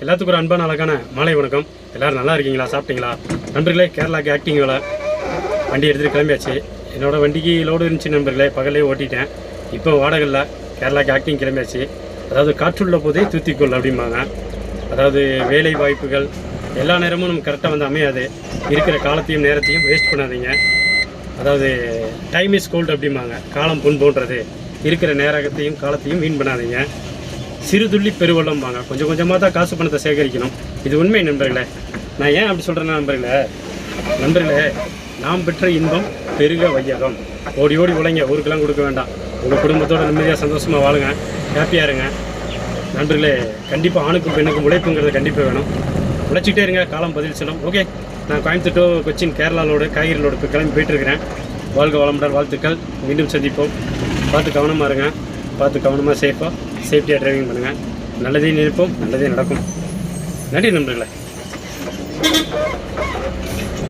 எல்லாத்துக்கும் ஒரு அன்பான அழகான மாலை வணக்கம். எல்லோரும் நல்லா இருக்கீங்களா? சாப்பிட்டீங்களா? நண்பர்களே, கேரளாக்கு ஆக்டிங் வேலை வண்டி எடுத்துகிட்டு கிளம்பியாச்சு. என்னோடய வண்டிக்கு லோடு இருந்துச்சு நண்பர்களே, பகலே ஓட்டிட்டேன். இப்போ வாடகையில் கேரளாக்கு ஆக்டிங் கிளம்பியாச்சு. அதாவது காற்றுள்ள போதே தூத்திக்கொள் அப்படிம்பாங்க. அதாவது வேலை வாய்ப்புகள் எல்லா நேரமும் நம்ம கரெக்டாக வந்து அமையாது. இருக்கிற காலத்தையும் நேரத்தையும் வேஸ்ட் பண்ணாதீங்க. அதாவது டைம் இஸ் கோல்டு அப்படிம்பாங்க. காலம் பொன் போன்றது. இருக்கிற நேரத்தையும் காலத்தையும் வீண் பண்ணாதீங்க. சிறு துள்ளி பெருவெள்ளம்பாங்க. கொஞ்சம் கொஞ்சமாக தான் காசு பணத்தை சேகரிக்கணும். இது உண்மை நண்பர்களே. நான் ஏன் அப்படி சொல்கிறேன்னா நண்பர்களே, நாம் பெற்ற இன்பம் பெருக வையகம். ஓடி ஓடி உழைங்க, ஊருக்கெல்லாம் கொடுக்க வேண்டாம். உங்கள் குடும்பத்தோட நிம்மதியாக சந்தோஷமாக வாழுங்க, ஹாப்பியாக இருங்க நண்பர்களே. கண்டிப்பாக ஆணுக்கும் பெண்ணுக்கும் உழைப்புங்கிறது கண்டிப்பாக வேணும். உழைச்சிக்கிட்டே இருங்க, காலம் பதில் சொல்லும். ஓகே, நான் கோயம்புத்தூர் டு கொச்சின் கேரளாவோட காய்கறிகளோட இப்போ கிளம்பி போயிட்டுருக்கிறேன். வாழ்க வளமுடன், வாழ்த்துக்கள். மீண்டும் சந்திப்போம். பார்த்து கவனமாக இருங்க, பார்த்து கவனமாக சேஃப்டியாக டிரைவிங் பண்ணுங்கள். நல்லதே நினைப்போம், நல்லதே நடக்கும். நன்றி நண்பர்களே.